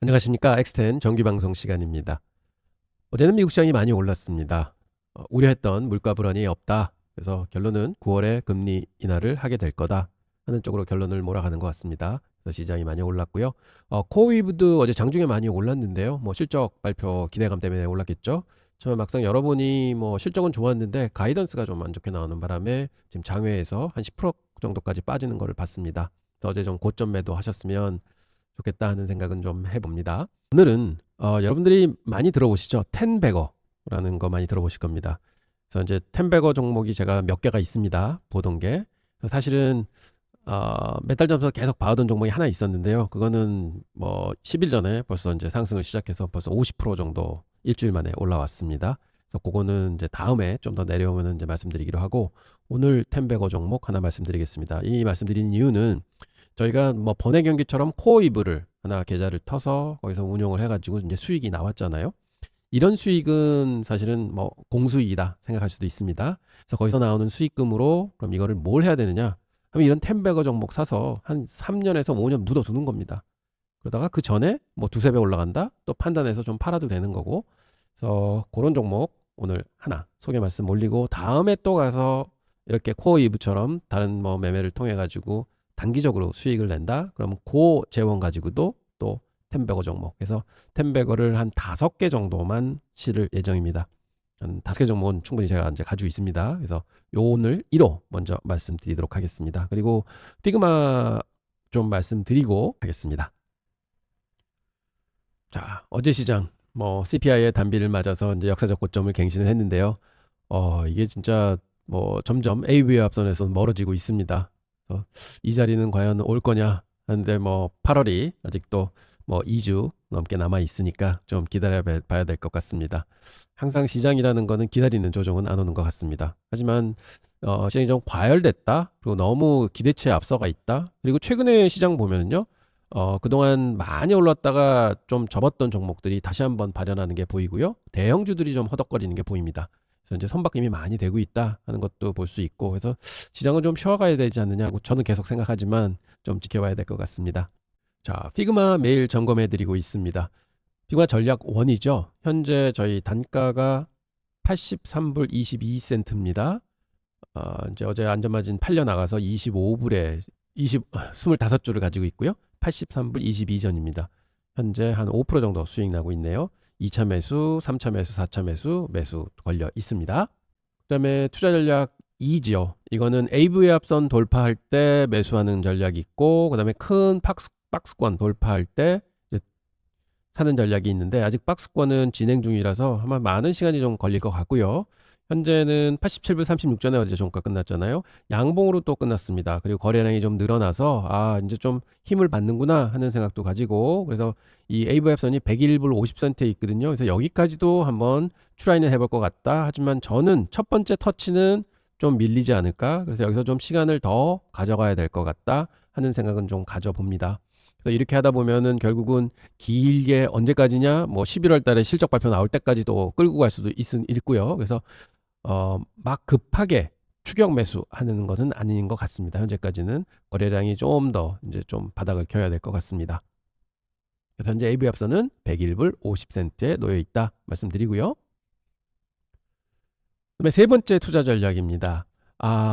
안녕하십니까. 엑스텐 정규방송 시간입니다. 어제는 미국 시장이 많이 올랐습니다. 우려했던 물가 불안이 없다. 그래서 결론은 9월에 금리 인하를 하게 될 거다 하는 쪽으로 결론을 몰아가는 것 같습니다. 그래서 시장이 많이 올랐고요. 코어위브도 어제 장중에 많이 올랐는데요. 실적 발표 기대감 때문에 올랐겠죠. 처음에 막상 열어보니 실적은 좋았는데 가이던스가 좀 안 좋게 나오는 바람에 지금 장외에서 한 10% 정도까지 빠지는 것을 봤습니다. 그래서 어제 좀 고점 매도 하셨으면 좋겠다 하는 생각은 좀 해봅니다. 오늘은 여러분들이 많이 들어보시죠? 텐베거라는 거 많이 들어보실 겁니다. 그래서 이제 텐베거 종목이 제가 몇 개가 있습니다. 보던 게. 사실은 몇 달 전부터 계속 봐오던 종목이 하나 있었는데요. 그거는 10일 전에 벌써 이제 상승을 시작해서 벌써 50% 정도 일주일 만에 올라왔습니다. 그래서 그거는 이제 다음에 좀 더 내려오면 이제 말씀드리기로 하고, 오늘 텐베거 종목 하나 말씀드리겠습니다. 이 말씀드리는 이유는 저희가 번외 경기처럼 코어이브를 하나 계좌를 터서 거기서 운용을 해가지고 이제 수익이 나왔잖아요. 이런 수익은 사실은 공수익이다 생각할 수도 있습니다. 그래서 거기서 나오는 수익금으로 그럼 이거를 뭘 해야 되느냐 하면 이런 텐베거 종목 사서 한 3년에서 5년 묻어두는 겁니다. 그러다가 그 전에 두세 배 올라간다 또 판단해서 좀 팔아도 되는 거고. 그래서 그런 종목 오늘 하나 소개 말씀 올리고, 다음에 또 가서 이렇게 코어이브처럼 다른 매매를 통해 가지고 단기적으로 수익을 낸다? 그러면 그 재원 가지고도 또 텐베거 종목. 그래서 텐베거를 한 5개 정도만 실을 예정입니다. 한 5개 종목은 충분히 제가 이제 가지고 있습니다. 그래서 오늘 1호 먼저 말씀드리도록 하겠습니다. 그리고 피그마 좀 말씀드리고 하겠습니다. 자, 어제 시장 CPI의 단비를 맞아서 이제 역사적 고점을 갱신을 했는데요. 이게 진짜 점점 AV의 앞선에서 멀어지고 있습니다. 이 자리는 과연 올 거냐 하는데 8월이 아직도 2주 넘게 남아 있으니까 좀 기다려 봐야 될 것 같습니다. 항상 시장이라는 거는 기다리는 조정은 안 오는 것 같습니다. 하지만 시장이 좀 과열됐다, 그리고 너무 기대치에 앞서가 있다, 그리고 최근에 시장 보면은요, 그동안 많이 올랐다가 좀 접었던 종목들이 다시 한번 발현하는 게 보이고요, 대형주들이 좀 허덕거리는 게 보입니다. 그래서 이제 선박임이 많이 되고 있다 하는 것도 볼 수 있고, 그래서 시장은 좀 쉬어가야 되지 않느냐고 저는 계속 생각하지만 좀 지켜봐야 될 것 같습니다. 자, 피그마 매일 점검해 드리고 있습니다. 피그마 전략 1이죠. 현재 저희 단가가 83불 22센트입니다. 이제 어제 안전마진 팔려 나가서 25불에 25줄을 가지고 있고요. 83불 22전입니다. 현재 한 5% 정도 수익 나고 있네요. 2차 매수, 3차 매수, 4차 매수 걸려 있습니다. 그 다음에 투자 전략 2죠. 이거는 AV 합선 돌파할 때 매수하는 전략이 있고, 그 다음에 큰 박스권 돌파할 때 사는 전략이 있는데, 아직 박스권은 진행 중이라서 아마 많은 시간이 좀 걸릴 것 같고요. 현재는 87불 36전에 어제 종가 끝났잖아요. 양봉으로 또 끝났습니다. 그리고 거래량이 좀 늘어나서 이제 좀 힘을 받는구나 하는 생각도 가지고, 그래서 이 AVF선이 101불 50센트에 있거든요. 그래서 여기까지도 한번 트라이는 해볼 것 같다. 하지만 저는 첫 번째 터치는 좀 밀리지 않을까. 그래서 여기서 좀 시간을 더 가져가야 될 것 같다 하는 생각은 좀 가져봅니다. 그래서 이렇게 하다 보면은 결국은 길게 언제까지냐, 11월 달에 실적 발표 나올 때까지도 끌고 갈 수도 있고요. 그래서 막 급하게 추격 매수하는 것은 아닌 것 같습니다. 현재까지는 거래량이 좀 더 이제 좀 바닥을 켜야 될 것 같습니다. 그래서 현재 AV 합선은 101불 50센트에 놓여 있다 말씀드리고요. 그다음에 세 번째 투자 전략입니다.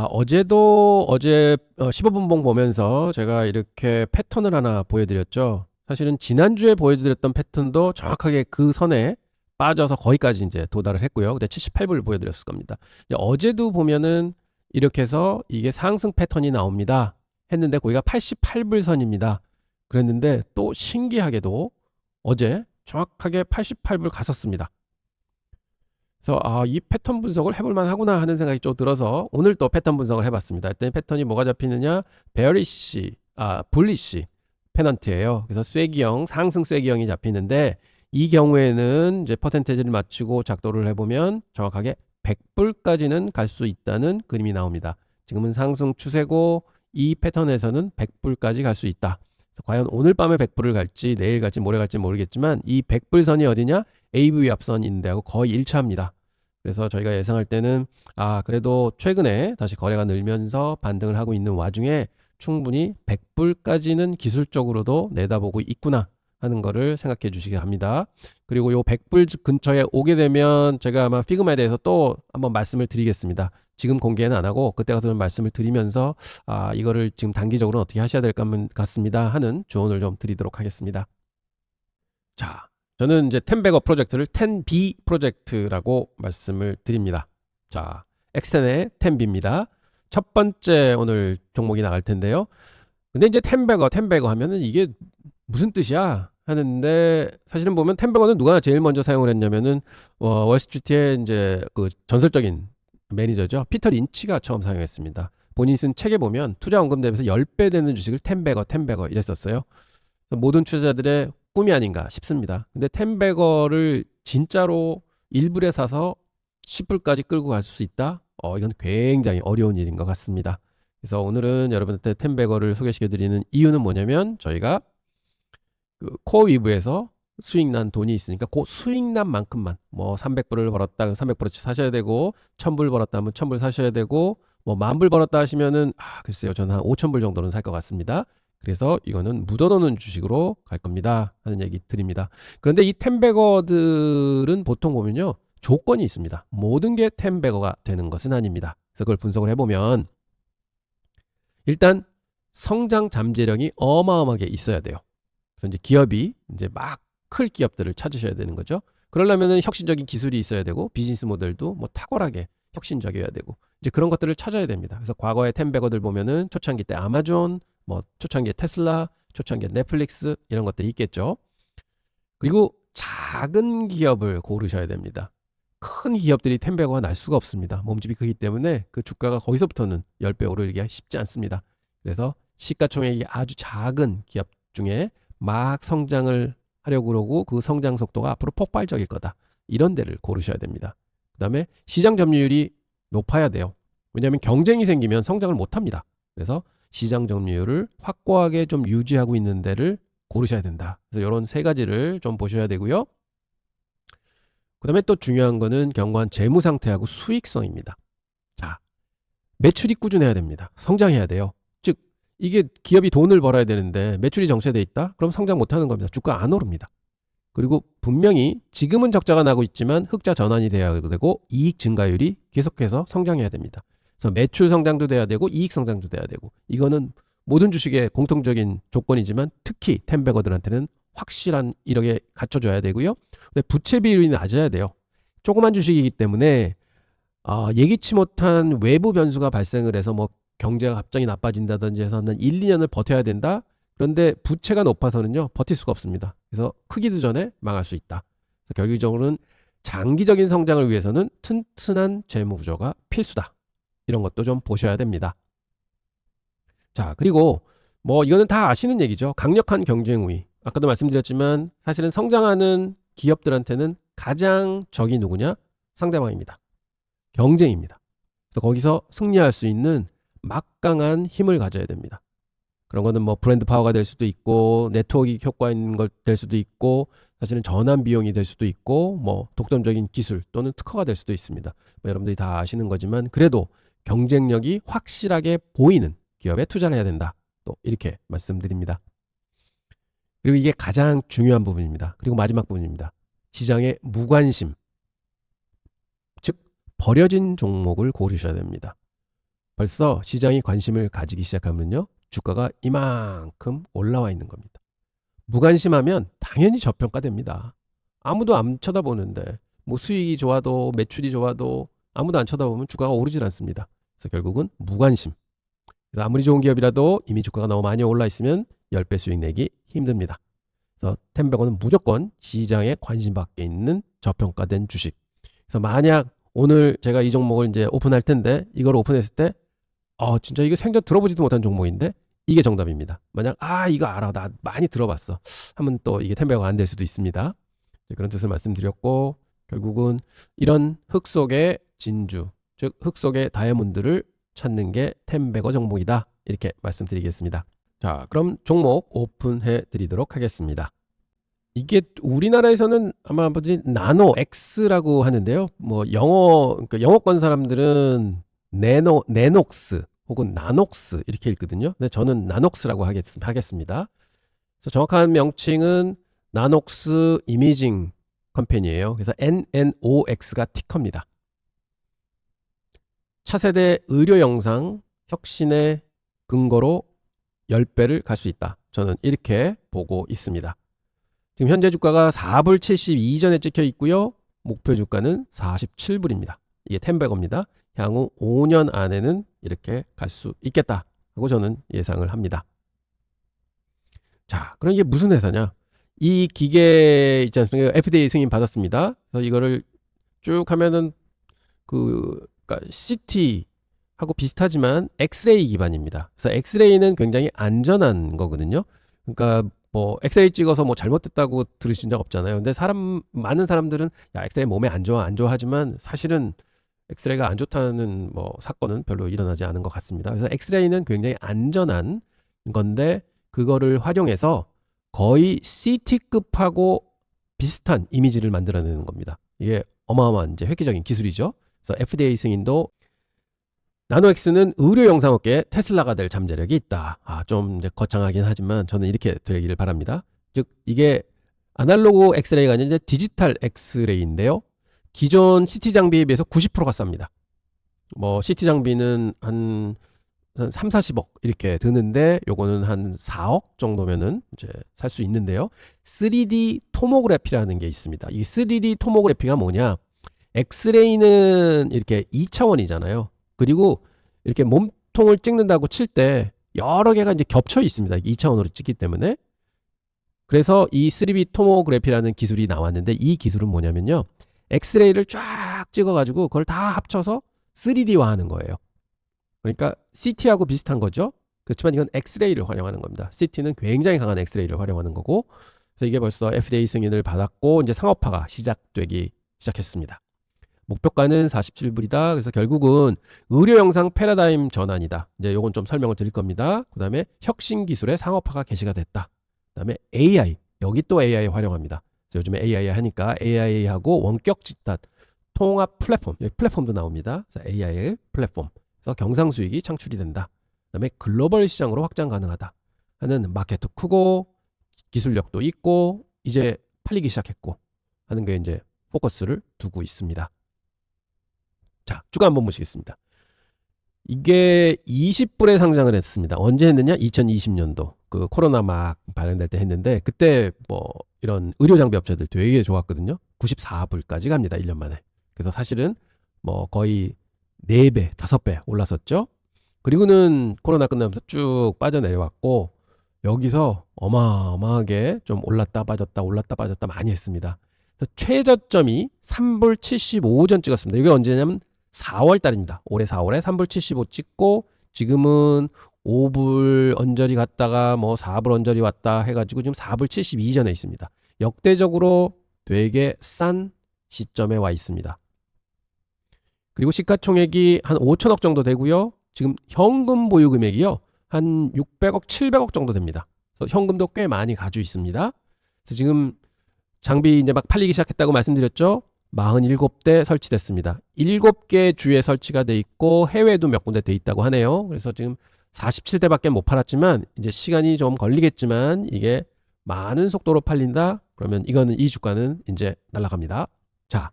어제 15분봉 보면서 제가 이렇게 패턴을 하나 보여드렸죠. 사실은 지난주에 보여드렸던 패턴도 정확하게 그 선에 빠져서 거기까지 이제 도달을 했고요. 그때 78불을 보여드렸을 겁니다. 어제도 보면은 이렇게 해서 이게 상승 패턴이 나옵니다 했는데 거기가 88불 선입니다. 그랬는데 또 신기하게도 어제 정확하게 88불 갔었습니다. 그래서 이 패턴 분석을 해볼만 하구나 하는 생각이 좀 들어서 오늘 또 패턴 분석을 해봤습니다. 일단 패턴이 뭐가 잡히느냐, 불리시 페넌트예요. 그래서 쐐기형, 상승 쐐기형이 잡히는데, 이 경우에는 이제 퍼센테이지를 맞추고 작도를 해보면 정확하게 100불까지는 갈 수 있다는 그림이 나옵니다. 지금은 상승 추세고 이 패턴에서는 100불까지 갈 수 있다. 그래서 과연 오늘 밤에 100불을 갈지 내일 갈지 모레 갈지 모르겠지만, 이 100불선이 어디냐, AV 앞선인데 하고 거의 1차입니다. 그래서 저희가 예상할 때는 그래도 최근에 다시 거래가 늘면서 반등을 하고 있는 와중에 충분히 100불까지는 기술적으로도 내다보고 있구나 하는 거를 생각해 주시기 합니다. 그리고 요 100불 근처에 오게 되면 제가 아마 피그마에 대해서 또 한번 말씀을 드리겠습니다. 지금 공개는 안 하고 그때 가서 좀 말씀을 드리면서 이거를 지금 단기적으로 어떻게 하셔야 될 것 같습니다 하는 조언을 좀 드리도록 하겠습니다. 자, 저는 이제 10백업 프로젝트를 10B 프로젝트라고 말씀을 드립니다. 자, 엑스텐의 10B입니다. 첫 번째 오늘 종목이 나갈 텐데요. 근데 이제 10백어 하면은 이게 무슨 뜻이야? 하는데 사실은 보면 10백어는 누가 제일 먼저 사용을 했냐면은 월스트리트의 이제 그 전설적인 매니저죠. 피터 린치가 처음 사용했습니다. 본인이 쓴 책에 보면 투자 원금 대비해서 10배 되는 주식을 10백어 이랬었어요. 모든 투자자들의 꿈이 아닌가 싶습니다. 근데 10백어를 진짜로 1불에 사서 10불까지 끌고 갈 수 있다? 이건 굉장히 어려운 일인 것 같습니다. 그래서 오늘은 여러분한테 10백어를 소개시켜드리는 이유는 뭐냐면 저희가 그 코어 위브에서 수익 난 돈이 있으니까 그 수익 난 만큼만 뭐 300불을 벌었다 그럼 300불어치 사셔야 되고 1000불 벌었다 하면 1000불 사셔야 되고 뭐 10,000불 벌었다 하시면은 글쎄요 저는 한 5000불 정도는 살 것 같습니다. 그래서 이거는 묻어놓는 주식으로 갈 겁니다 하는 얘기 드립니다. 그런데 이 10백어들은 보통 보면요 조건이 있습니다. 모든 게 10백어가 되는 것은 아닙니다. 그래서 그걸 분석을 해보면 일단 성장 잠재력이 어마어마하게 있어야 돼요. 그래서 이제 기업이 이제 막 클 기업들을 찾으셔야 되는 거죠. 그러려면은 혁신적인 기술이 있어야 되고 비즈니스 모델도 뭐 탁월하게 혁신적이어야 되고 이제 그런 것들을 찾아야 됩니다. 그래서 과거의 10백어들 보면은 초창기 때 아마존, 뭐 초창기에 테슬라, 초창기에 넷플릭스 이런 것들이 있겠죠. 그리고 작은 기업을 고르셔야 됩니다. 큰 기업들이 10백어가 날 수가 없습니다. 몸집이 크기 때문에 그 주가가 거기서부터는 10배 오르기가 쉽지 않습니다. 그래서 시가총액이 아주 작은 기업 중에 막 성장을 하려고 그러고 그 성장 속도가 앞으로 폭발적일 거다. 이런 데를 고르셔야 됩니다. 그 다음에 시장 점유율이 높아야 돼요. 왜냐하면 경쟁이 생기면 성장을 못합니다. 그래서 시장 점유율을 확고하게 좀 유지하고 있는 데를 고르셔야 된다. 그래서 이런 세 가지를 좀 보셔야 되고요. 그 다음에 또 중요한 거는 견고한 재무 상태하고 수익성입니다. 자, 매출이 꾸준해야 됩니다. 성장해야 돼요. 즉 이게 기업이 돈을 벌어야 되는데 매출이 정체돼 있다? 그럼 성장 못하는 겁니다. 주가 안 오릅니다. 그리고 분명히 지금은 적자가 나고 있지만 흑자 전환이 돼야 되고 이익 증가율이 계속해서 성장해야 됩니다. 그래서 매출 성장도 돼야 되고 이익 성장도 돼야 되고 이거는 모든 주식의 공통적인 조건이지만 특히 10백어들한테는 확실한 이력에 갖춰줘야 되고요. 근데 부채 비율이 낮아야 돼요. 조그만 주식이기 때문에 예기치 못한 외부 변수가 발생을 해서 뭐 경제가 갑자기 나빠진다든지 해서 한 1, 2년을 버텨야 된다. 그런데 부채가 높아서는요 버틸 수가 없습니다. 그래서 크기도 전에 망할 수 있다. 그래서 결국적으로는 장기적인 성장을 위해서는 튼튼한 재무 구조가 필수다. 이런 것도 좀 보셔야 됩니다. 자, 그리고 뭐 이거는 다 아시는 얘기죠. 강력한 경쟁 우위. 아까도 말씀드렸지만 사실은 성장하는 기업들한테는 가장 적이 누구냐? 상대방입니다. 경쟁입니다. 그래서 거기서 승리할 수 있는 막강한 힘을 가져야 됩니다. 그런 거는 뭐 브랜드 파워가 될 수도 있고 네트워크 효과 있는 걸 될 수도 있고 사실은 전환 비용이 될 수도 있고 뭐 독점적인 기술 또는 특허가 될 수도 있습니다. 뭐 여러분들이 다 아시는 거지만 그래도 경쟁력이 확실하게 보이는 기업에 투자를 해야 된다. 또 이렇게 말씀드립니다. 그리고 이게 가장 중요한 부분입니다. 그리고 마지막 부분입니다. 시장의 무관심, 즉 버려진 종목을 고르셔야 됩니다. 벌써 시장이 관심을 가지기 시작하면요. 주가가 이만큼 올라와 있는 겁니다. 무관심하면 당연히 저평가됩니다. 아무도 안 쳐다보는데 뭐 수익이 좋아도 매출이 좋아도 아무도 안 쳐다보면 주가가 오르질 않습니다. 그래서 결국은 무관심. 그래서 아무리 좋은 기업이라도 이미 주가가 너무 많이 올라 있으면 10배 수익 내기 힘듭니다. 그래서 10백어는 무조건 시장에 관심 밖에 있는 저평가된 주식. 그래서 만약 오늘 제가 이 종목을 이제 오픈할 텐데 이걸 오픈했을 때 진짜 이거 생전 들어보지도 못한 종목인데 이게 정답입니다. 만약 이거 알아 나 많이 들어봤어 하면 또 이게 10백어가 안 될 수도 있습니다. 그런 뜻을 말씀드렸고 결국은 이런 흙 속의 진주 즉 흙 속의 다이아몬드를 찾는 게 10백어 종목이다 이렇게 말씀드리겠습니다. 자, 그럼 종목 오픈해 드리도록 하겠습니다. 이게 우리나라에서는 아마 나노 X라고 하는데요. 뭐 그러니까 영어권 사람들은 네녹스 혹은 나녹스 이렇게 읽거든요. 근데 저는 나녹스라고 하겠습니다. 그래서 정확한 명칭은 나녹스 이미징 컴퍼니예요. 그래서 NNOX가 티커입니다. 차세대 의료 영상 혁신의 근거로 10배를 갈 수 있다. 저는 이렇게 보고 있습니다. 지금 현재 주가가 4불 72전에 찍혀 있고요. 목표 주가는 47불입니다. 이게 텐베거입니다. 향후 5년 안에는 이렇게 갈 수 있겠다 하고 저는 예상을 합니다. 자, 그럼 이게 무슨 회사냐? 이 기계 있지 않습니까? FDA 승인 받았습니다. 그래서 이거를 쭉 하면은 그러니까 CT하고 비슷하지만 엑스레이 기반입니다. 그래서 엑스레이는 굉장히 안전한 거거든요. 그러니까 뭐 엑스레이 찍어서 뭐 잘못됐다고 들으신 적 없잖아요. 근데 많은 사람들은 야, 엑스레이 몸에 안 좋아 하지만 사실은 엑스레이가 안 좋다는 뭐 사건은 별로 일어나지 않은 것 같습니다. 그래서 엑스레이는 굉장히 안전한 건데 그거를 활용해서 거의 CT급하고 비슷한 이미지를 만들어내는 겁니다. 이게 어마어마한 이제 획기적인 기술이죠. 그래서 FDA 승인도 나노엑스는 의료 영상업계에 테슬라가 될 잠재력이 있다. 좀 이제 거창하긴 하지만 저는 이렇게 되기를 바랍니다. 즉 이게 아날로그 엑스레이가 아니라 디지털 엑스레이인데요. 기존 CT 장비에 비해서 90%가 쌉니다. 뭐 CT 장비는 한 3, 40억 이렇게 드는데 요거는 한 4억 정도면은 이제 살 수 있는데요. 3D 토모그래피라는 게 있습니다. 이 3D 토모그래피가 뭐냐? 엑스레이는 이렇게 2차원이잖아요. 그리고 이렇게 몸통을 찍는다고 칠 때 여러 개가 이제 겹쳐 있습니다. 2차원으로 찍기 때문에. 그래서 이 3D 토모그래피라는 기술이 나왔는데 이 기술은 뭐냐면요. 엑스레이를 쫙 찍어가지고 그걸 다 합쳐서 3D화 하는 거예요. 그러니까 CT하고 비슷한 거죠. 그렇지만 이건 엑스레이를 활용하는 겁니다. CT는 굉장히 강한 엑스레이를 활용하는 거고, 그래서 이게 벌써 FDA 승인을 받았고 이제 상업화가 시작되기 시작했습니다. 목표가는 47불이다. 그래서 결국은 의료 영상 패러다임 전환이다. 이제 요건 좀 설명을 드릴 겁니다. 그 다음에 혁신 기술의 상업화가 개시가 됐다. 그 다음에 AI, 여기 또 AI 활용합니다. 그래서 요즘에 AI 하니까 AI하고 원격 집단 통합 플랫폼, 여기 플랫폼도 나옵니다. 그래서 AI 플랫폼. 그래서 경상 수익이 창출이 된다. 그다음에 글로벌 시장으로 확장 가능하다 하는 마켓도 크고 기술력도 있고 이제 팔리기 시작했고 하는 게 이제 포커스를 두고 있습니다. 자, 주가 한번 보시겠습니다. 이게 20불에 상장을 했습니다. 언제 했느냐? 2020년도 그 코로나 막 발생될 때 했는데 그때 뭐 이런 의료 장비 업체들 되게 좋았거든요. 94불까지 갑니다. 1년 만에. 그래서 사실은 뭐 거의 4배, 5배 올랐었죠. 그리고는 코로나 끝나면서 쭉 빠져내려왔고 여기서 어마어마하게 좀 올랐다 빠졌다 많이 했습니다. 그래서 최저점이 3불 75전 찍었습니다. 이게 언제냐면 4월 달입니다. 올해 4월에 3불 75 찍고 지금은 5불 언저리 갔다가 뭐 4불 언저리 왔다 해가지고 지금 4불 72전에 있습니다. 역대적으로 되게 싼 시점에 와 있습니다. 그리고 시가총액이 한 5천억 정도 되고요. 지금 현금 보유 금액이요. 한 600억, 700억 정도 됩니다. 그래서 현금도 꽤 많이 가지고 있습니다. 그래서 지금 장비 이제 막 팔리기 시작했다고 말씀드렸죠. 47대 설치됐습니다. 7개 주에 설치가 돼 있고 해외에도 몇 군데 돼 있다고 하네요. 그래서 지금 47대밖에 못 팔았지만 이제 시간이 좀 걸리겠지만 이게 많은 속도로 팔린다. 그러면 이거는 이 주가는 이제 날아갑니다. 자,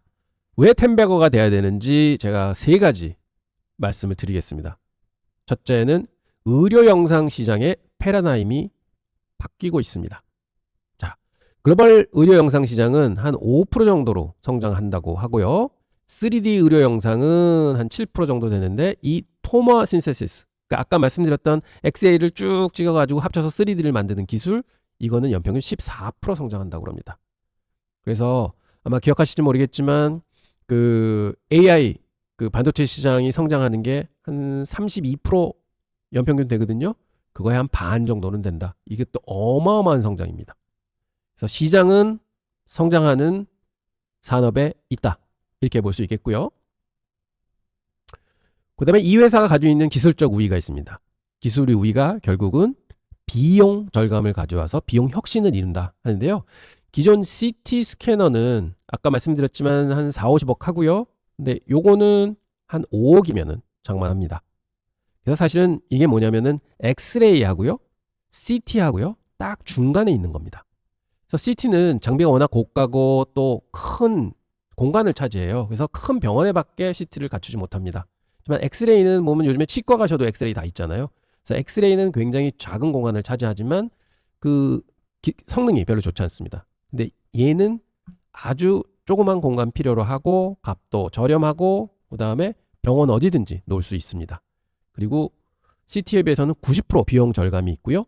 왜 텐베거가 돼야 되는지 제가 3가지 말씀을 드리겠습니다. 첫째는 의료 영상 시장의 패러다임이 바뀌고 있습니다. 자, 글로벌 의료 영상 시장은 한 5% 정도로 성장한다고 하고요. 3D 의료 영상은 한 7% 정도 되는데 이 토머 신세시스, 그러니까 아까 말씀드렸던 엑스레이를 쭉 찍어가지고 합쳐서 3D를 만드는 기술, 이거는 연평균 14% 성장한다고 합니다. 그래서 아마 기억하실지 모르겠지만 그 AI 그 반도체 시장이 성장하는 게 한 32% 연평균 되거든요. 그거에 한 반 정도는 된다. 이게 또 어마어마한 성장입니다. 그래서 시장은 성장하는 산업에 있다. 이렇게 볼 수 있겠고요. 그 다음에 이 회사가 가지고 있는 기술적 우위가 있습니다. 기술의 우위가 결국은 비용 절감을 가져와서 비용 혁신을 이룬다 하는데요. 기존 CT 스캐너는 아까 말씀드렸지만 한 4, 50억 하고요. 근데 요거는 한 5억이면은 장만합니다. 그래서 사실은 이게 뭐냐면은 엑스레이 하고요. CT 하고요. 딱 중간에 있는 겁니다. 그래서 CT는 장비가 워낙 고가고 또 큰 공간을 차지해요. 그래서 큰 병원에 밖에 CT를 갖추지 못합니다. 하지만 엑스레이는 보면 요즘에 치과 가셔도 엑스레이 다 있잖아요. 그래서 엑스레이는 굉장히 작은 공간을 차지하지만 그 성능이 별로 좋지 않습니다. 근데 얘는 아주 조그만 공간 필요로 하고 값도 저렴하고 그다음에 병원 어디든지 놓을 수 있습니다. 그리고 CT에 비해서는 90% 비용 절감이 있고요.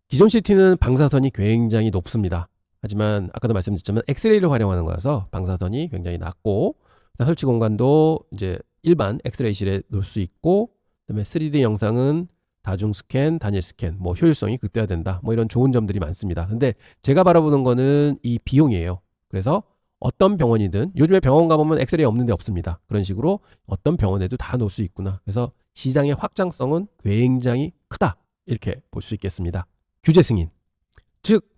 기존 CT는 방사선이 굉장히 높습니다. 하지만 아까도 말씀드렸지만 엑스레이를 활용하는 거라서 방사선이 굉장히 낮고 설치 공간도 이제 일반 엑스레이실에 놓을 수 있고 그다음에 3D 영상은 다중 스캔, 단일 스캔, 뭐 효율성이 극대화된다. 뭐 이런 좋은 점들이 많습니다. 근데 제가 바라보는 거는 이 비용이에요. 그래서 어떤 병원이든 요즘에 병원 가보면 엑스레이 없는 데 없습니다. 그런 식으로 어떤 병원에도 다 놓을 수 있구나. 그래서 시장의 확장성은 굉장히 크다. 이렇게 볼 수 있겠습니다. 규제 승인. 즉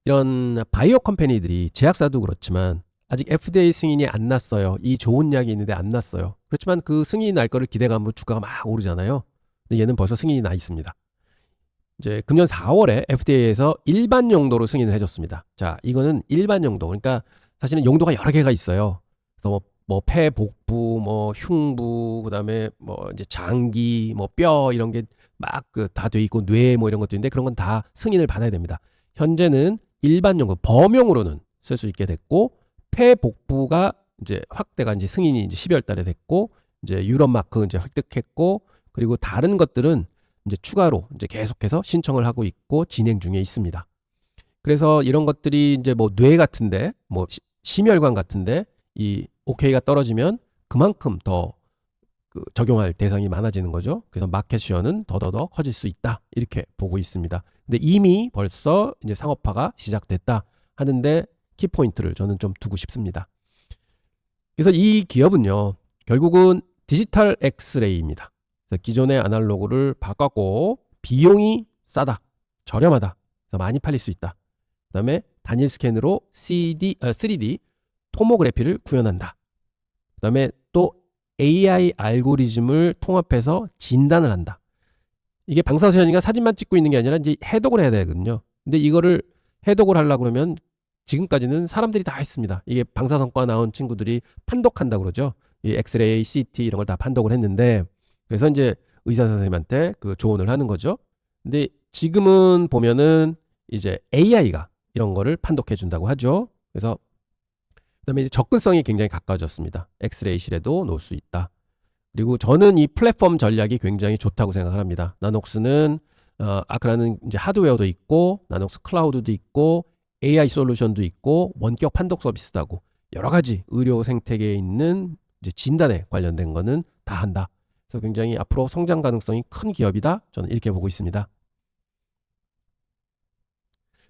이런 바이오 컴퍼니들이 제약사도 그렇지만 아직 FDA 승인이 안 났어요. 이 좋은 약이 있는데 안 났어요. 그렇지만 그 승인이 날 거를 기대감으로 주가가 막 오르잖아요. 근데 얘는 벌써 승인이 나 있습니다. 이제 금년 4월에 FDA에서 일반 용도로 승인을 해줬습니다. 자, 이거는 일반 용도. 그러니까 사실은 용도가 여러 개가 있어요. 그래서 뭐 폐, 복부, 뭐 흉부, 그다음에 뭐 이제 장기, 뭐 뼈 이런 게 막 그 다 돼 있고 뇌 뭐 이런 것도 있는데 그런 건 다 승인을 받아야 됩니다. 현재는 일반 용도 범용으로는 쓸 수 있게 됐고 폐, 복부가 이제 확대가 이제 승인이 이제 12월 달에 됐고 이제 유럽 마크 이제 획득했고 그리고 다른 것들은 이제 추가로 이제 계속해서 신청을 하고 있고 진행 중에 있습니다. 그래서 이런 것들이 이제 뭐 뇌 같은데 뭐 심혈관 같은데 이 OK가 떨어지면 그만큼 더 그 적용할 대상이 많아지는 거죠. 그래서 마켓 시어는 더더더 커질 수 있다. 이렇게 보고 있습니다. 근데 이미 벌써 이제 상업화가 시작됐다 하는데 키포인트를 저는 좀 두고 싶습니다. 그래서 이 기업은요. 결국은 디지털 엑스레이입니다. 그래서 기존의 아날로그를 바꿨고 비용이 싸다. 저렴하다. 그래서 많이 팔릴 수 있다. 그 다음에 단일 스캔으로 3D 토모그래피를 구현한다. 그 다음에 또 AI 알고리즘을 통합해서 진단을 한다. 이게 방사선이가 사진만 찍고 있는 게 아니라 이제 해독을 해야 되거든요. 근데 이거를 해독을 하려고 그러면 지금까지는 사람들이 다 했습니다. 이게 방사선과 나온 친구들이 판독한다 그러죠. 이 엑스레이, CT 이런 걸 다 판독을 했는데 그래서 이제 의사 선생님한테 그 조언을 하는 거죠. 근데 지금은 보면은 이제 AI가 이런 거를 판독해 준다고 하죠. 그래서 그다음에 이제 접근성이 굉장히 가까워졌습니다. 엑스레이실에도 놓을 수 있다. 그리고 저는 이 플랫폼 전략이 굉장히 좋다고 생각을 합니다. 나녹스는 아크라는 이제 하드웨어도 있고 나녹스 클라우드도 있고 AI 솔루션도 있고 원격 판독 서비스도 하고 여러 가지 의료 생태계에 있는 이제 진단에 관련된 거는 다 한다. 그래서 굉장히 앞으로 성장 가능성이 큰 기업이다. 저는 이렇게 보고 있습니다.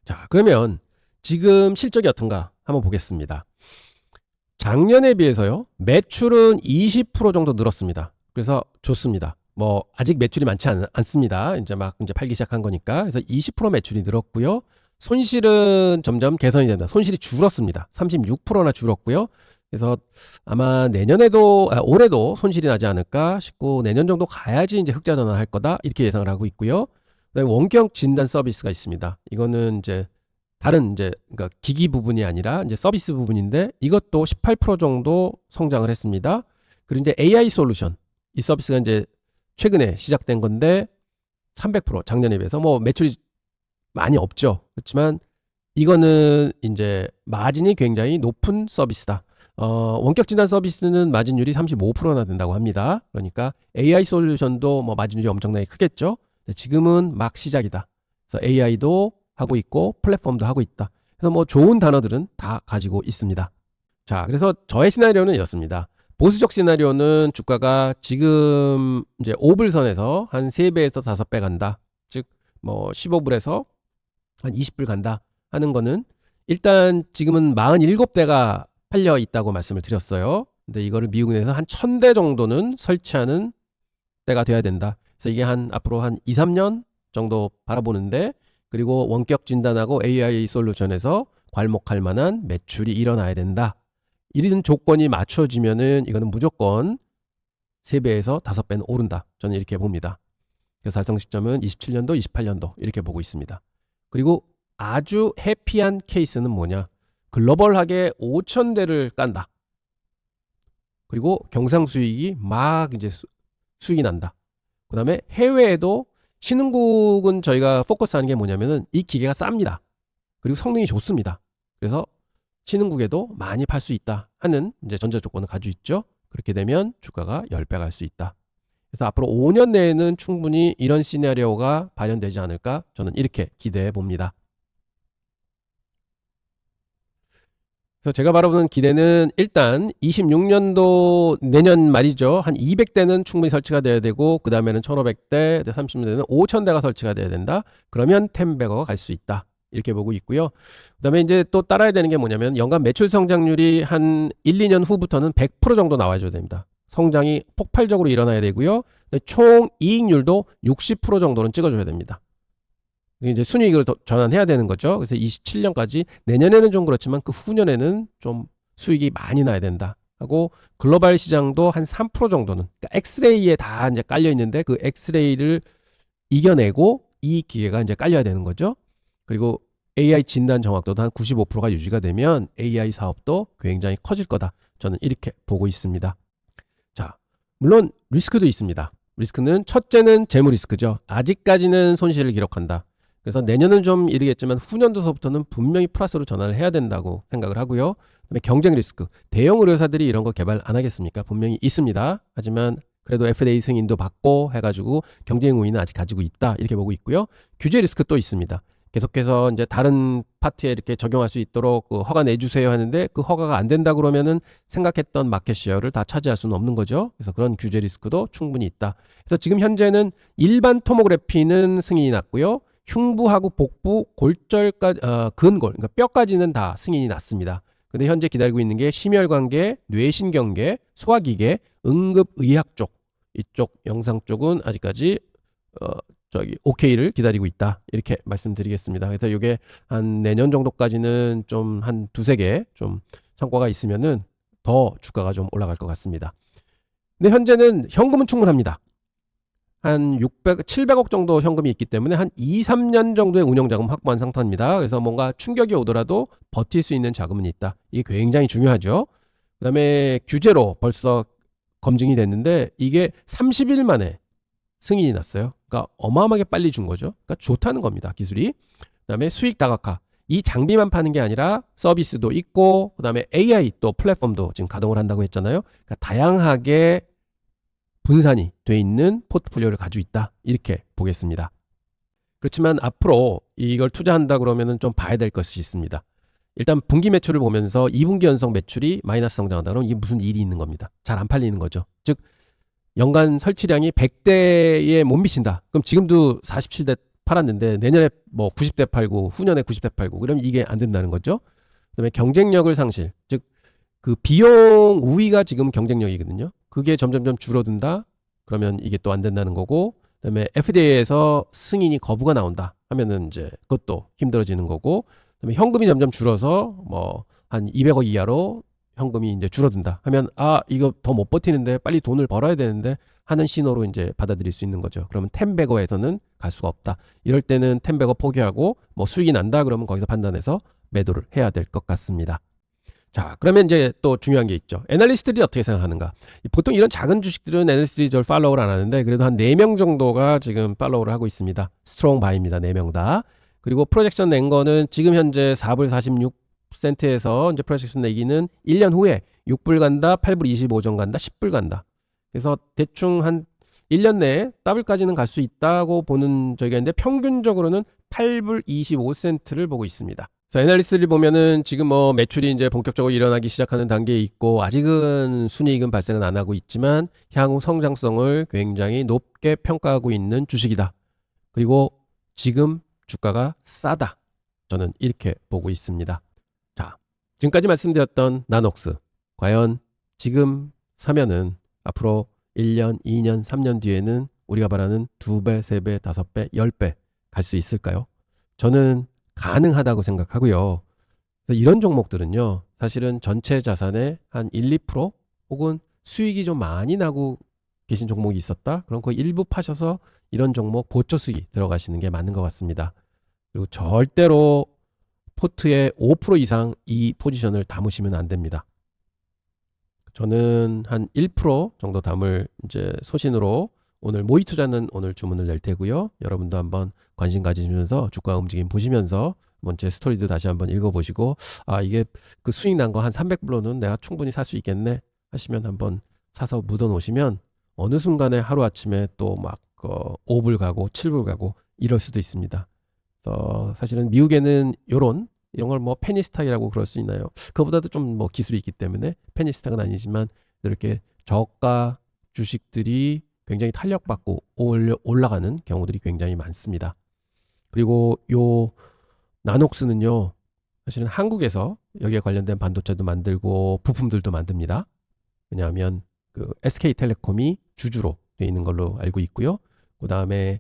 자, 그러면 지금 실적이 어떤가 한번 보겠습니다. 작년에 비해서요. 매출은 20% 정도 늘었습니다. 그래서 좋습니다. 뭐 아직 매출이 많지 않습니다. 이제 막 이제 팔기 시작한 거니까. 그래서 20% 매출이 늘었고요. 손실은 점점 개선이 됩니다. 손실이 줄었습니다. 36%나 줄었고요. 그래서 아마 올해도 손실이 나지 않을까 싶고 내년 정도 가야지 이제 흑자 전환할 거다 이렇게 예상을 하고 있고요. 그다음에 원격 진단 서비스가 있습니다. 이거는 이제 다른 이제 그러니까 기기 부분이 아니라 이제 서비스 부분인데 이것도 18% 정도 성장을 했습니다. 그리고 이제 AI 솔루션 이 서비스가 이제 최근에 시작된 건데 300% 작년에 비해서 뭐 매출이 많이 없죠. 그렇지만 이거는 이제 마진이 굉장히 높은 서비스다. 원격 진단 서비스는 마진율이 35%나 된다고 합니다. 그러니까 AI 솔루션도 뭐 마진율이 엄청나게 크겠죠. 지금은 막 시작이다. 그래서 AI도 하고 있고 플랫폼도 하고 있다. 그래서 뭐 좋은 단어들은 다 가지고 있습니다. 자, 그래서 저의 시나리오는 이렇습니다. 보수적 시나리오는 주가가 지금 이제 5불선에서 한 3배에서 5배 간다. 즉 뭐 15불에서 한 20불 간다 하는 거는 일단 지금은 47대가 팔려 있다고 말씀을 드렸어요. 근데 이거를 미국에서 한 1000대 정도는 설치하는 때가 돼야 된다. 그래서 이게 앞으로 한 2, 3년 정도 바라보는데 그리고 원격 진단하고 AI 솔루션에서 괄목할 만한 매출이 일어나야 된다. 이런 조건이 맞춰지면은 이거는 무조건 3배에서 5배는 오른다. 저는 이렇게 봅니다. 그래서 달성 시점은 27년도, 28년도 이렇게 보고 있습니다. 그리고 아주 해피한 케이스는 뭐냐? 글로벌하게 5,000대를 깐다. 그리고 경상 수익이 막 이제 수익이 난다. 그 다음에 해외에도 신흥국은 저희가 포커스하는 게 뭐냐면은 이 기계가 쌉니다. 그리고 성능이 좋습니다. 그래서 신흥국에도 많이 팔 수 있다 하는 이제 전제 조건을 가지고 있죠. 그렇게 되면 주가가 10배 갈 수 있다. 그래서 앞으로 5년 내에는 충분히 이런 시나리오가 발현되지 않을까 저는 이렇게 기대해 봅니다. 그래서 제가 바라보는 기대는 일단 26년도 내년 말이죠. 한 200대는 충분히 설치가 돼야 되고 그 다음에는 1500대, 30년대는 5000대가 설치가 돼야 된다. 그러면 10배가 갈 수 있다. 이렇게 보고 있고요. 그 다음에 이제 또 따라야 되는 게 뭐냐면 연간 매출 성장률이 한 1, 2년 후부터는 100% 정도 나와줘야 됩니다. 성장이 폭발적으로 일어나야 되고요. 총 이익률도 60% 정도는 찍어줘야 됩니다. 이제 순이익으로 전환해야 되는 거죠. 그래서 27년까지 내년에는 좀 그렇지만 그 후년에는 좀 수익이 많이 나야 된다. 하고 글로벌 시장도 한 3% 정도는 그러니까 엑스레이에 다 이제 깔려 있는데 그 엑스레이를 이겨내고 이 기계가 이제 깔려야 되는 거죠. 그리고 AI 진단 정확도도 한 95%가 유지가 되면 AI 사업도 굉장히 커질 거다. 저는 이렇게 보고 있습니다. 자, 물론 리스크도 있습니다. 리스크는 첫째는 재무 리스크죠. 아직까지는 손실을 기록한다. 그래서 내년은 좀 이르겠지만 후년도서부터는 분명히 플러스로 전환을 해야 된다고 생각을 하고요. 그다음에 경쟁 리스크. 대형 의료사들이 이런 거 개발 안 하겠습니까? 분명히 있습니다. 하지만 그래도 FDA 승인도 받고 해가지고 경쟁 우위는 아직 가지고 있다. 이렇게 보고 있고요. 규제 리스크 또 있습니다. 계속해서 이제 다른 파트에 이렇게 적용할 수 있도록 그 허가 내주세요 하는데 그 허가가 안 된다 그러면은 생각했던 마켓 시어를 다 차지할 수는 없는 거죠. 그래서 그런 규제 리스크도 충분히 있다. 그래서 지금 현재는 일반 토모그래피는 승인이 났고요. 흉부하고 복부, 골절까지, 근골, 그러니까 뼈까지는 다 승인이 났습니다. 근데 현재 기다리고 있는 게 심혈관계, 뇌신경계, 소화기계, 응급의학 쪽, 이쪽 영상 쪽은 아직까지 OK를 기다리고 있다. 이렇게 말씀드리겠습니다. 그래서 이게 한 내년 정도까지는 좀 한 두세 개 좀 성과가 있으면은 더 주가가 좀 올라갈 것 같습니다. 근데 현재는 현금은 충분합니다. 한 700억 정도 현금이 있기 때문에 한 2, 3년 정도의 운영자금 확보한 상태입니다. 그래서 뭔가 충격이 오더라도 버틸 수 있는 자금은 있다. 이게 굉장히 중요하죠. 그 다음에 규제로 벌써 검증이 됐는데 이게 30일 만에 승인이 났어요. 그러니까 어마어마하게 빨리 준 거죠. 그러니까 좋다는 겁니다. 기술이. 그 다음에 수익 다각화. 이 장비만 파는 게 아니라 서비스도 있고 그 다음에 AI 또 플랫폼도 지금 가동을 한다고 했잖아요. 그러니까 다양하게 분산이 돼 있는 포트폴리오를 가지고 있다. 이렇게 보겠습니다. 그렇지만 앞으로 이걸 투자한다 그러면은 좀 봐야 될 것이 있습니다. 일단 분기 매출을 보면서 2분기 연속 매출이 마이너스 성장한다 그러면 이게 무슨 일이 있는 겁니다. 잘 안 팔리는 거죠. 즉 연간 설치량이 100대에 못 미친다. 그럼 지금도 47대 팔았는데 내년에 뭐 90대 팔고 후년에 90대 팔고 그러면 이게 안 된다는 거죠. 그다음에 경쟁력을 상실. 즉 그 비용 우위가 지금 경쟁력이거든요. 그게 점점점 줄어든다. 그러면 이게 또 안 된다는 거고. 그다음에 FDA에서 승인이 거부가 나온다 하면은 이제 그것도 힘들어지는 거고. 그다음에 현금이 점점 줄어서 뭐 한 200억 이하로 현금이 이제 줄어든다 하면 이거 더 못 버티는데 빨리 돈을 벌어야 되는데 하는 신호로 이제 받아들일 수 있는 거죠. 그러면 텐베거에서는 갈 수가 없다. 이럴 때는 텐베거 포기하고 뭐 수익이 난다 그러면 거기서 판단해서 매도를 해야 될 것 같습니다. 자, 그러면 이제 또 중요한 게 있죠. 애널리스트들이 어떻게 생각하는가? 보통 이런 작은 주식들은 애널리스트들이 저를 팔로우를 안 하는데 그래도 한 4명 정도가 지금 팔로우를 하고 있습니다. 스트롱 바이입니다. 4명 다. 그리고 프로젝션 낸 거는 지금 현재 4불 46센트에서 이제 프로젝션 내기는 1년 후에 6불 간다, 8불 25전 간다, 10불 간다. 그래서 대충 한 1년 내에 더블까지는 갈 수 있다고 보는 저희가 있는데 평균적으로는 8불 25센트를 보고 있습니다. 애널리스트를 보면은 지금 뭐 매출이 이제 본격적으로 일어나기 시작하는 단계에 있고 아직은 순이익은 발생은 안 하고 있지만 향후 성장성을 굉장히 높게 평가하고 있는 주식이다. 그리고 지금 주가가 싸다. 저는 이렇게 보고 있습니다. 자, 지금까지 말씀드렸던 나녹스. 과연 지금 사면은 앞으로 1년, 2년, 3년 뒤에는 우리가 바라는 2배, 3배, 5배, 10배 갈 수 있을까요? 저는 가능하다고 생각하고요. 그래서 이런 종목들은요. 사실은 전체 자산의 한 1, 2% 혹은 수익이 좀 많이 나고 계신 종목이 있었다. 그럼 그 일부 파셔서 이런 종목 보초 수익 들어가시는 게 맞는 것 같습니다. 그리고 절대로 포트의 5% 이상 이 포지션을 담으시면 안 됩니다. 저는 한 1% 정도 담을 이제 소신으로 오늘 모의 투자는 오늘 주문을 낼 테고요. 여러분도 한번 관심 가지시면서 주가 움직임 보시면서 한번 제 스토리도 다시 한번 읽어보시고, 아, 이게 그 수익 난 거 한 300불로는 내가 충분히 살 수 있겠네 하시면 한번 사서 묻어 놓으시면 어느 순간에 하루아침에 또 막 5불 가고 7불 가고 이럴 수도 있습니다. 사실은 미국에는 이런 걸 뭐 페니스탁이라고 그럴 수 있나요? 그거보다도 좀 뭐 기술이 있기 때문에 페니스탁은 아니지만 이렇게 저가 주식들이 굉장히 탄력받고 올라가는 경우들이 굉장히 많습니다. 그리고 요 나녹스는요, 사실은 한국에서 여기에 관련된 반도체도 만들고 부품들도 만듭니다. 왜냐하면 그 SK텔레콤이 주주로 되어 있는 걸로 알고 있고요. 그 다음에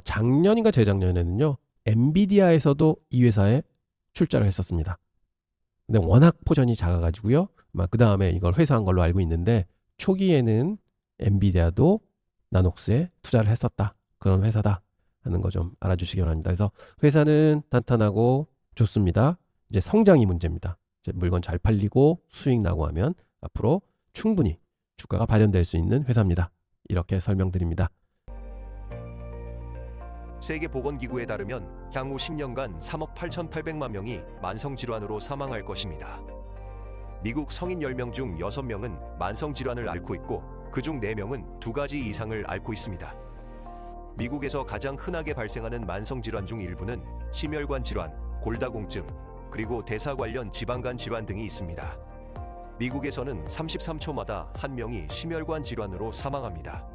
작년인가 재작년에는요, 엔비디아에서도 이 회사에 출자를 했었습니다. 근데 워낙 포션이 작아가지고요, 그 다음에 이걸 회수한 걸로 알고 있는데, 초기에는 엔비디아도 나녹스에 투자를 했었다, 그런 회사다 하는 거 좀 알아주시기 바랍니다. 그래서 회사는 탄탄하고 좋습니다. 이제 성장이 문제입니다. 이제 물건 잘 팔리고 수익 나고 하면 앞으로 충분히 주가가 발현될 수 있는 회사입니다. 이렇게 설명드립니다. 세계보건기구에 따르면 향후 10년간 3억 8,800만 명이 만성질환으로 사망할 것입니다. 미국 성인 10명 중 6명은 만성질환을 앓고 있고 그중 4명은 2가지 이상을 앓고 있습니다. 미국에서 가장 흔하게 발생하는 만성질환 중 일부는 심혈관 질환, 골다공증, 그리고 대사 관련 지방간 질환 등이 있습니다. 미국에서는 33초마다 1명이 심혈관 질환으로 사망합니다.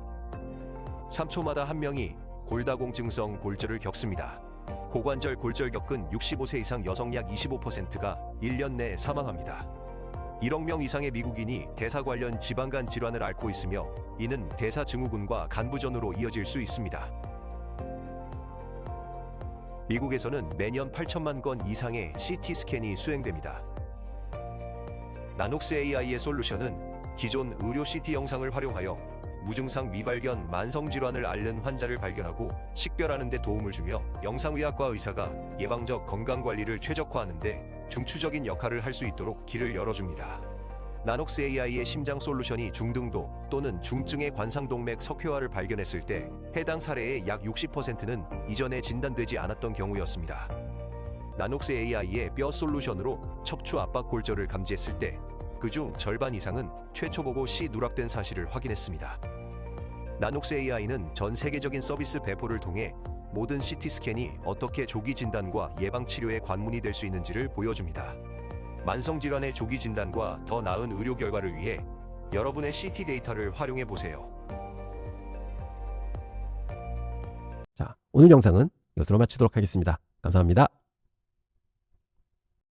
3초마다 1명이 골다공증성 골절을 겪습니다. 고관절 골절 겪은 65세 이상 여성 약 25%가 1년 내에 사망합니다. 1억 명 이상의 미국인이 대사 관련 지방간 질환을 앓고 있으며 이는 대사 증후군과 간부전으로 이어질 수 있습니다. 미국에서는 매년 8천만 건 이상의 CT 스캔이 수행됩니다. 나녹스 AI의 솔루션은 기존 의료 CT 영상을 활용하여 무증상 미발견 만성질환을 앓는 환자를 발견하고 식별하는 데 도움을 주며 영상의학과 의사가 예방적 건강관리를 최적화하는 데 중추적인 역할을 할 수 있도록 길을 열어줍니다. 나녹스 AI의 심장 솔루션이 중등도 또는 중증의 관상동맥 석회화를 발견했을 때 해당 사례의 약 60%는 이전에 진단되지 않았던 경우였습니다. 나녹스 AI의 뼈 솔루션으로 척추 압박 골절을 감지했을 때 그중 절반 이상은 최초 보고 시 누락된 사실을 확인했습니다. 나녹스 AI는 전 세계적인 서비스 배포를 통해 모든 CT 스캔이 어떻게 조기 진단과 예방 치료의 관문이 될 수 있는지를 보여줍니다. 만성질환의 조기 진단과 더 나은 의료 결과를 위해 여러분의 CT 데이터를 활용해 보세요. 자, 오늘 영상은 이것으로 마치도록 하겠습니다. 감사합니다.